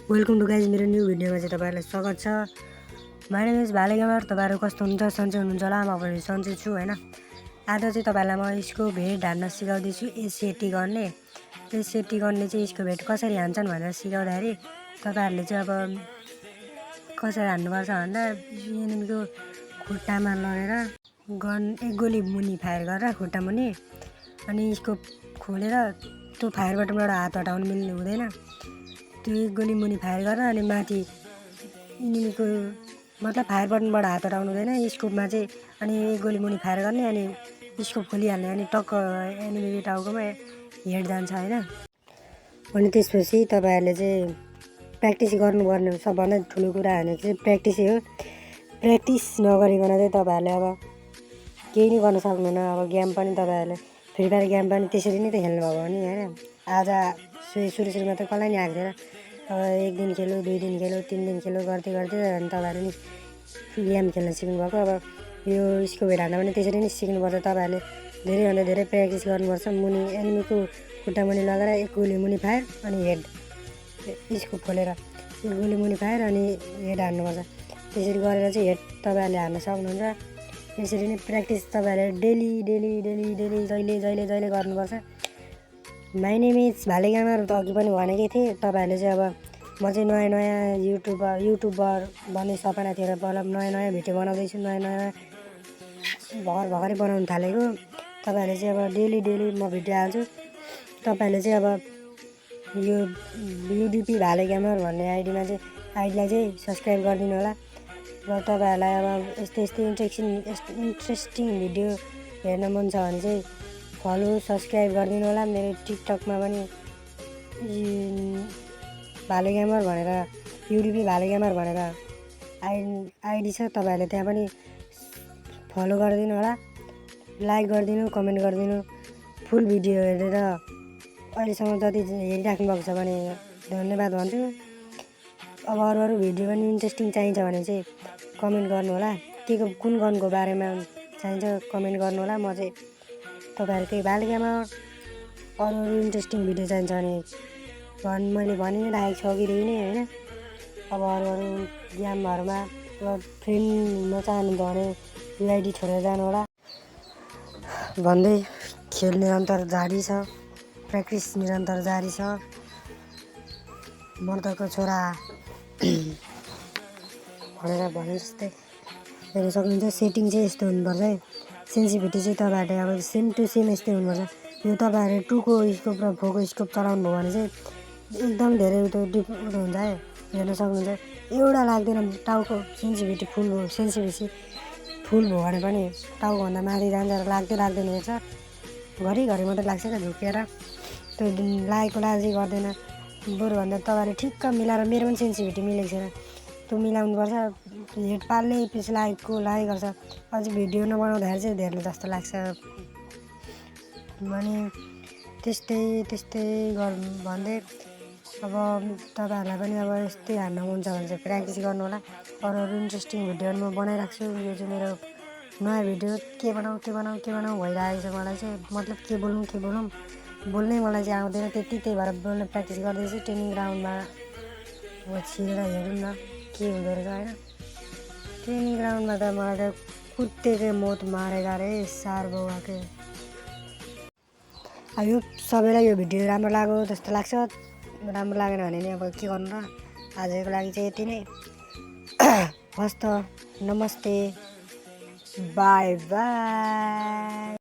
Welcome to guys मेरो new भिडियोमा चाहिँ तपाईहरुलाई स्वागत छ। माय नेम इज भाले गेमर। तपाईहरु कस्तो हुनुहुन्छ? सन्चै हुनुहुन्छ होला? म पनि सन्चै छु हैन। आज चाहिँ तपाईहरुलाई म यसको भेट हान्न सिकाउँदै छु। एसएटी गर्ने चाहिँ यसको भेट कसरी हान्छन् भनेर सिकाउँदाखेरि तपाईहरुले चाहिँ अब कसरी हान्नुपर्छ भन्दा एनिमीको खुट्टामा लगेर गन एक गोली मुनि फायर गरेर खुट्टा मुनि अनि यसको खोलेर त्यो फायर बटनबाट हात हटाउन मिल्ने हुँदैन। त्यो एक गोली मुनि फायर गरेर अनि माथि एनिमीको मतलब फायर बटनबाट हात हटाउनु हुँदैन। स्कोपमा चाहिँ अनि एक गोली मुनि फायर गर्ने अनि स्कोप खोलिहाल्ने अनि टक्क एनिमीको टाउकोमा हेड जान्छ हैन। अनि त्यसपछि तपाईहरुले चाहिँ प्र्याक्टिस गर्नुपर्ने हो। सबभन्दा ठुलो कुरा भनेको चाहिँ प्र्याक्टिसै हो। प्र्याक्टिस नगरिकन चाहिँ तपाईहरुले अब केही नै गर्न सक्नुहुन्न। अब गेम पनि तपाईहरुले फ्री फायर गेम पनि त्यसरी नै त खेल्नु भएको हो नि हैन। आज सुरुमा त कसलाई नि आएको थिएन। अब एक दिन खेल्यो, 2 दिन खेल्यो, 3 दिन खेल्यो गर्दै अनि तपाईहरु नि गेम खेल्न सिक्नु भएको। अब यो यसको भेट हान्न पनि त्यसरी नै सिक्नुपर्छ। तपाईहरुले धेरैभन्दा धेरै प्र्याक्टिस गर्नुपर्छ। मुनि एनिमीको खुट्टा मुनि लगेर एक गोली मुनि फायर अनि हेड स्कोप खोलेर एक गोली मुनि फायर अनि हेड हान्नुपर्छ। त्यसरी गरेर चाहिँ हेड तपाईहरुले हान्न सक्नुहुन्छ। यसरी नै प्र्याक्टिस तपाईहरुले डेली जहिले गर्नुपर्छ। माय नेम इज भाले गेमर त अघि पनि भनेकै थिएँ। तपाईहरुले चाहिँ अब म चाहिँ नयाँ युट्युबर बन्ने सपना थियो र मतलब नयाँ भिडियो बनाउँदैछु। नयाँ भर्खरै बनाउन थालेको। तपाईहरुले चाहिँ अब डेली म भिडियो हाल्छु। तपाईहरुले चाहिँ अब यो युडीपी भाले गेमर भन्ने आइडीलाई चाहिँ सब्स्क्राइब गरिदिनु होला। र तपाईहरुलाई अब यस्तै इन्ट्रेस्टिङ भिडियो हेर्न मन छ भने चाहिँ फलो सब्स्क्राइब गरिदिनु होला। मेरो टिकटकमा पनि भाले गेमर भनेर युडीपी भाले गेमर भनेर आइडी छ। तपाईहरुले त्यहाँ पनि फलो गरिदिनु होला। लाइक गरिदिनु, कमेन्ट गरिदिनु। फुल भिडियो हेरेर अहिलेसम्म जति हेरिराख्नु भएको छ भने धन्यवाद भन्छु। अब अरू भिडियो पनि इन्ट्रेस्टिङ चाहिन्छ भने चाहिँ कमेन्ट गर्नु होला। कुन गनको बारेमा चाहिन्छ कमेन्ट गर्नु होला। म चाहिँ तपाईहरुकै भाले गेमर अरू इन्ट्रेस्टिङ भिडियो चाहिन्छ भने मैले भनि नै राखेको छु अघिदेखि नै हैन। अब अरू गेमहरुमा फ्रेन्ड हुन चाहनुहुन्छ भने यो आइडी छोडेर जानु होला भन्दै खेल निरन्तर जारी छ। प्र्याक्टिस निरन्तर जारी छ। मर्दको छोरा भनेर भने जस्तै हेर्न सक्नुहुन्छ। सेटिङ चाहिँ यस्तो हुनुपर्छ है। सेन्सिटिभिटी चाहिँ तपाईहरुले अब सेम टु सेम यस्तै हुनुपर्छ। यो तपाईहरुले 2 को स्कोप र 4 को स्कोप चलाउनु भयो भने चाहिँ एकदम धेरै त्यो हुन्छ है। हेर्न सक्नुहुन्छ एउटा लाग्दैन। टाउको सेन्सिटिभिटी फुल भयो भने पनि टाउकोभन्दा माथि जान्छ र लाग्दैन हेर्छ। घरिघरि मात्रै लाग्छ क्या झुकेर। त्यो लागेको लाजै गर्दैन। बरुभन्दा तपाईँले ठिक्क मिलाएर मेरो पनि सेन्सिटिभिटी मिलेको छैन। त्यो मिलाउनुपर्छ। हेड पाल्ने पछि लागेको गर्छ। अझै भिडियो नबनाउँदाखेरि चाहिँ धेरै जस्तो लाग्छ। अनि त्यस्तै भन्दै अब तपाईहरुलाई पनि अब यस्तै हान्न मन छ भने चाहिँ प्र्याक्टिस गर्नु होला। अरू इन्ट्रेस्टिङ भिडियोहरू म बनाइराख्छु। यो चाहिँ मेरो नयाँ भिडियो के बनाऊँ भइरहेको छ मलाई चाहिँ। मतलब के बोलौँ बोल्नै मलाई चाहिँ आउँदैन त्यही भएर बोल्ने प्र्याक्टिस गर्दैछु। ट्रेनिङ ग्राउन्डमा छिरेर हेरौँ न के हुँदो रहेछ हैन। ट्रेनिङ ग्राउन्डमा त मलाई त कुत्तेकै मौत मारेगा रे सार बौवाके। यो सबैलाई यो भिडियो राम्रो लाग्यो जस्तो लाग्छ। राम्रो लागेन भने नि अब के गर्नु र। आजको लागि चाहिँ यति नै। हस्त नमस्ते बाई बाई।